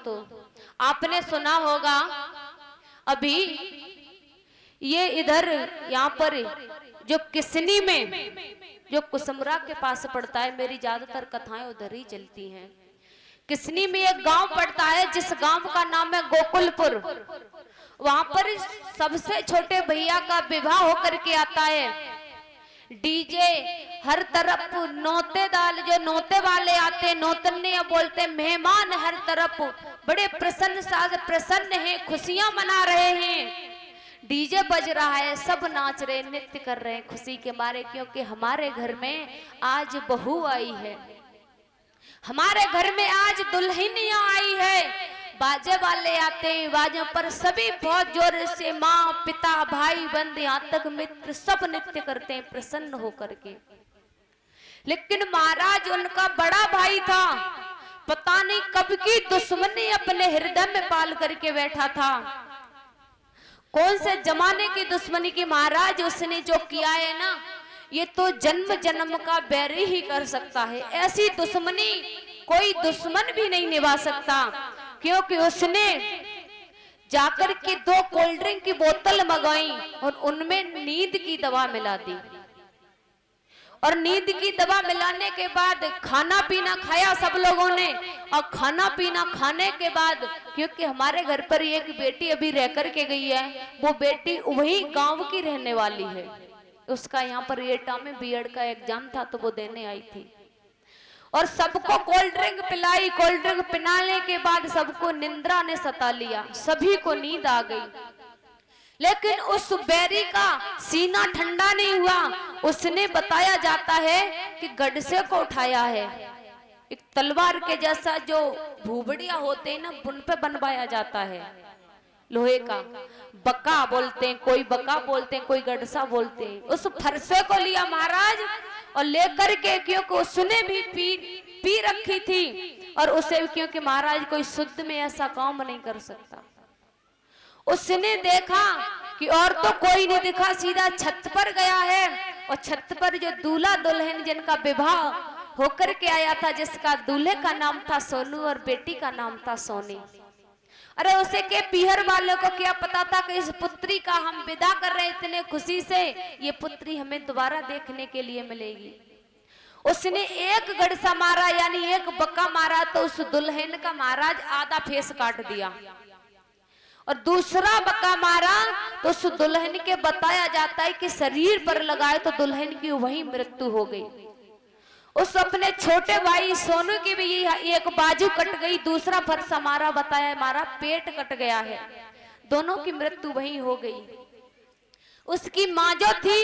तो आपने सुना होगा अभी ये इधर यहाँ पर जो किसनी में जो कुसुमरा के पास पड़ता है, मेरी ज्यादातर कथाएं उधर ही चलती हैं। किसनी में एक गांव पड़ता है जिस गांव का नाम है गोकुलपुर। वहां पर सबसे छोटे भैया का विवाह होकर के आता है। डीजे हर तरफ, नौते दाल जो नौते वाले आते, नौतन्ने बोलते, मेहमान हर तरफ बड़े प्रसन्न साज प्रसन्न हैं, खुशियां मना रहे हैं। डीजे बज रहा है, सब नाच रहे, नृत्य कर रहे हैं खुशी के मारे, क्योंकि हमारे घर में आज बहू आई है, हमारे घर में आज दुल्हनियां आई है। बाजे वाले आते हैं, बाजों पर सभी बहुत जोर से, माँ पिता भाई बंद यहाँ तक मित्र सब नृत्य करते हैं प्रसन्न होकर के। लेकिन महाराज उनका बड़ा भाई था, पता नहीं कब की दुश्मनी अपने हृदय में पाल करके बैठा था। कौन से जमाने की दुश्मनी की महाराज, उसने जो किया है ना, ये तो जन्म जन्म का बैरी ही कर सकता है। ऐसी दुश्मनी कोई दुश्मन भी नहीं निभा सकता, क्योंकि उसने जाकर के 2 कोल्ड ड्रिंक की बोतल मंगाई और उनमें नींद की दवा मिला दी। और नींद की दवा मिलाने के बाद खाना पीना खाया सब लोगों ने, और खाना पीना खाने के बाद, क्योंकि हमारे घर पर एक बेटी अभी रह कर के गई है, वो बेटी वही गांव की रहने वाली है। उसका यहाँ पर एटा में बीएड का एग्जाम था तो वो देने आई थी, और सबको कोल्ड ड्रिंक पिलाई। कोल्ड ड्रिंक पिलाने के बाद सबको निंद्रा ने सता लिया, सभी को नींद आ गई। लेकिन उस बैरी का सीना ठंडा नहीं हुआ। उसने बताया जाता है कि गडसे को उठाया है, एक तलवार के जैसा जो भूबड़िया होते हैं ना, उन पे बनवाया जाता है लोहे का। बका बोलते हैं, कोई बका बोलते हैं, कोई गडसा बोलते हैं। उस फरसे को लिया महाराज और लेकर के, क्योंकि उसने भी पी रखी थी, और उसे क्योंकि महाराज कोई शुद्ध में ऐसा काम नहीं कर सकता। उसने देखा कि और तो कोई नहीं दिखा, सीधा छत पर गया है, और छत पर जो दूल्हा दुल्हन जिनका विवाह होकर के आया था, जिसका दूल्हे का नाम था सोनू और बेटी का नाम था सोनी। अरे उसे के पीहर वालों को क्या पता था कि इस पुत्री का हम विदा कर रहे हैं इतने खुशी से, ये पुत्री हमें दोबारा देखने के लिए मिलेगी। उसने एक गड़सा मारा, यानी एक बक्का मारा, तो उस दुल्हन का महाराज आधा फेस काट दिया, और दूसरा बक्का मारा तो उस दुल्हन के बताया जाता है कि शरीर पर लगाए तो दुल्हन की वही मृत्यु हो गई। उस अपने छोटे भाई सोनू की भी एक बाजू कट गई, दूसरा फरसा मारा, बताया मारा पेट कट गया है, दोनों की मृत्यु वही हो गई। उसकी माँ जो थी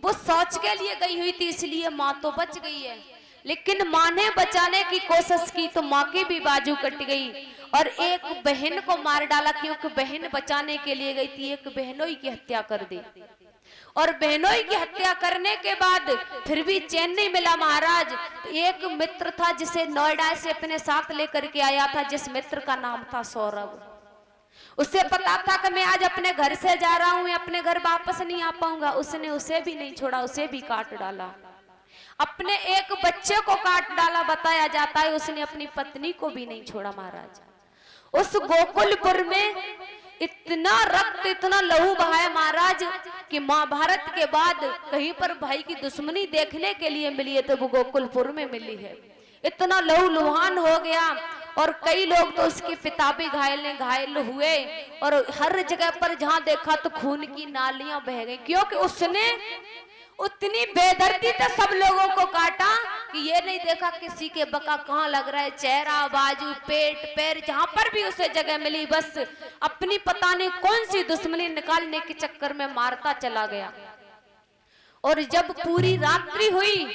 वो शौच के लिए गई हुई थी, इसलिए माँ तो बच गई है। लेकिन माँ ने बचाने की कोशिश की तो माँ की भी बाजू कट गई, और एक बहन को मार डाला, क्योंकि बहन बचाने के लिए गई थी, एक बहनोई की हत्या कर दी। और बहनोई की हत्या करने के बाद फिर भी चैन नहीं मिला महाराज। तो एक मित्र था जिसे नोएडा से अपने साथ लेकर के आया था, जिस मित्र का नाम था सौरभ। उसे पता था कि मैं आज अपने घर से जा रहा हूं, अपने घर वापस नहीं आ पाऊंगा। उसने उसे भी नहीं छोड़ा, उसे भी काट डाला, अपने एक बच्चे को काट डाला। बताया जाता है उसने अपनी पत्नी को भी नहीं छोड़ा महाराज। उस गोकुलपुर में इतना रक्त, इतना लहू बहाया महाराज कि महाभारत के बाद कहीं पर भाई की दुश्मनी देखने के लिए मिली है तो वो गोकुलपुर में मिली है। इतना लहू लुहान हो गया, और कई लोग तो उसके पिता भी घायल हुए, और हर जगह पर जहां देखा तो खून की नालियां बह गई, क्योंकि उसने उतनी बेदर्दी से सब लोगों को काटा कि ये नहीं देखा किसी के बका कहाँ लग रहा है, चेहरा, बाजू, पेट, पैर, जहां पर भी उसे जगह मिली बस अपनी पता नहीं कौन सी दुश्मनी निकालने के चक्कर में मारता चला गया। और जब पूरी रात्रि हुई,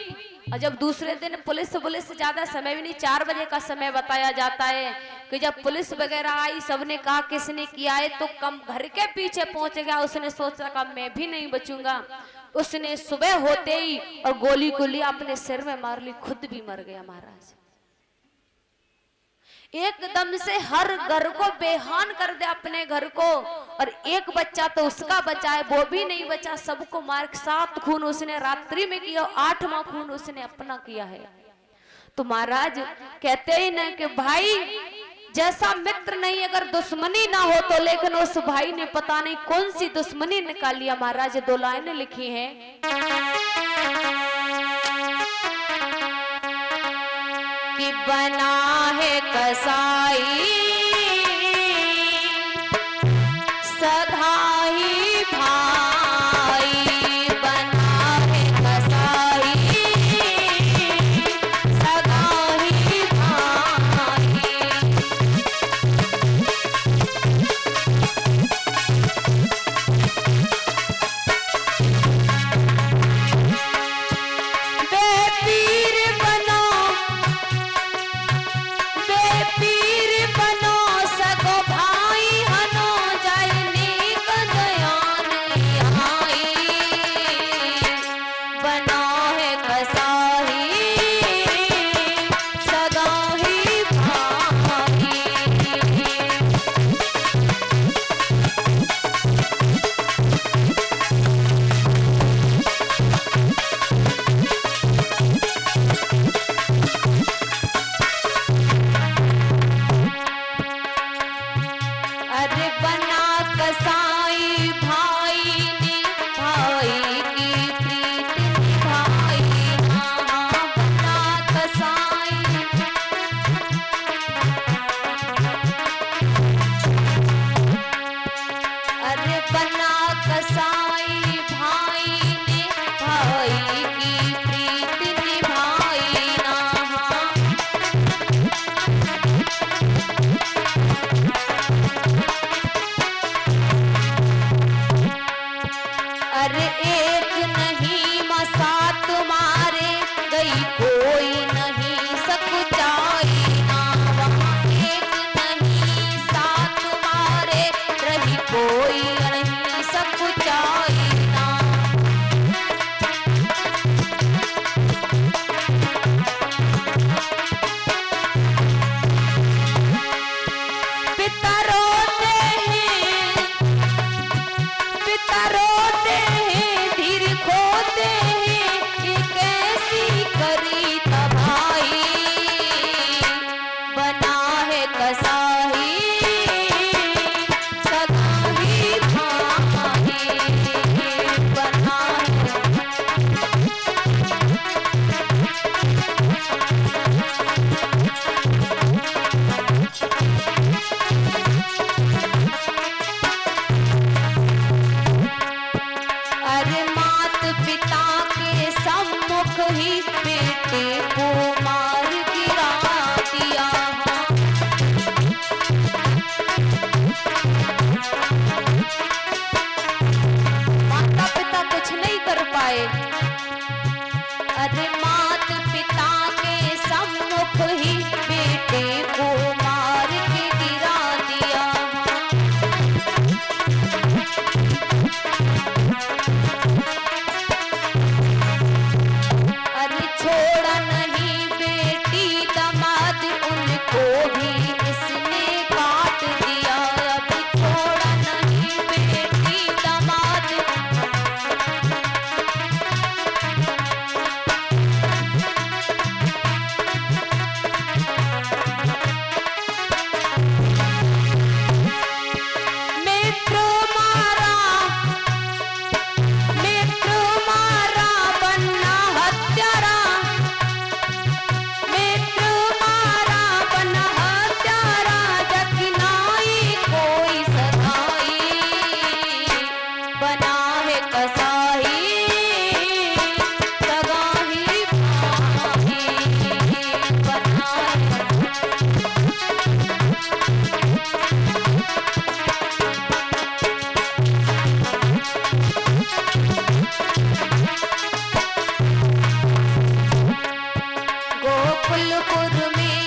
और जब दूसरे दिन पुलिस ज्यादा समय भी नहीं, 4 बजे का समय बताया जाता है कि जब पुलिस वगैरह आई, सबने कहा किसने किया है, तो कम घर के पीछे पहुंच गया। उसने सोचा कि मैं भी नहीं बचूंगा। उसने सुबह होते ही और गोली अपने सिर में मार ली, खुद भी मर गया महाराज। एकदम से हर घर को बेहान कर दे अपने घर को, और एक बच्चा तो उसका बचा है, वो भी नहीं बचा, सबको मार। 7 खून उसने रात्रि में किया, 8वां खून उसने अपना किया है। तो महाराज कहते ही ना कि भाई जैसा मित्र नहीं, अगर दुश्मनी ना हो तो, लेकिन उस भाई ने पता नहीं कौन सी दुश्मनी निकाल लिया। महाराज दो लाइनें लिखी हैं कि बना है कसाई सदा ही भाई, बना है कसाई सदा ही भाई। बेपीर बनो, बेपीर बनो सगो भाई हनो, जाय नेक दयान आई। बना है कसाई सदा ही भाई। अरे बना कसाई भाई ने भाई की प्रीत निभाई। हाँ बना कसाई, अरे बना कसाई भाई ने भाई की प्रीत निभाई। हाँ अरे एक नहीं मसात मारे गई, कोई नहीं सकुचाई। ना वहाँ एक नहीं साथ मारे रही, कोई नहीं सकुचाई। ना पिता रोते हैं, पिता रोते हैं, धीर खोते हैं, ये कैसी करी तबाही। बना है कसाई सदा ही भाई, बना अरे मात पिता के सम्मुख ही बेटे को मार गिरा दिया। माता पिता कुछ नहीं कर पाए। अरे मात पिता के सम्मुख ही बेटे को मार के गिरा दिया। अरे छोड़ा नहीं बेटी दामाद, उनको भी इसने काट दिया। अभी छोड़ा नहीं बेटी दामाद, मित्र मारा, मित्र मारा बनना हत्यारा, मित्र मारा बनना हत्यारा, जखनाई कोई सधाई। बना है कसाई सदा ही भाई, बना है गोकुलपुर में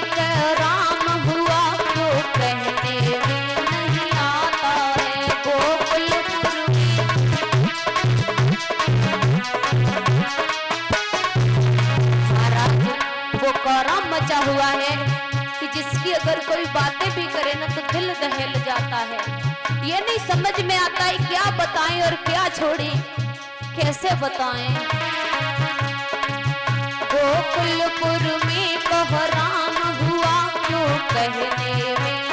राम हुआ, जो कहने में नहीं आता है। गोकुलपुर में महाराज वो करम मचा हुआ है कि जिसकी अगर कोई बातें भी करे ना तो दिल दहल जाता है। ये नहीं समझ में आता है क्या बताएं और क्या छोड़ें, कैसे बताएं। गोकुलपुर में कह राम हुआ, क्यों कहने में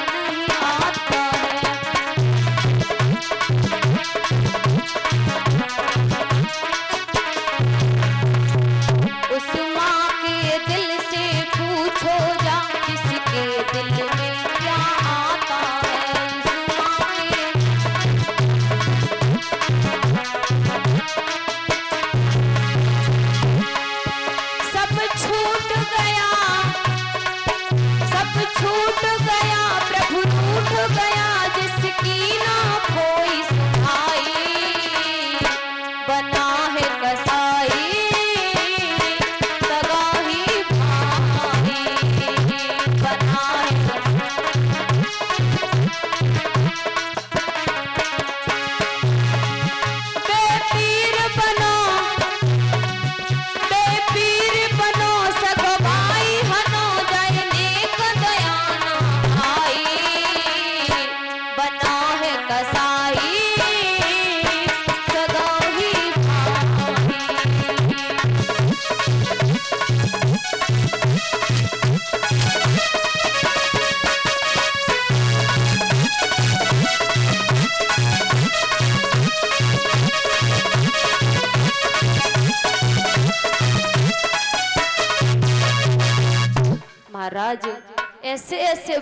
ऐसे ऐसे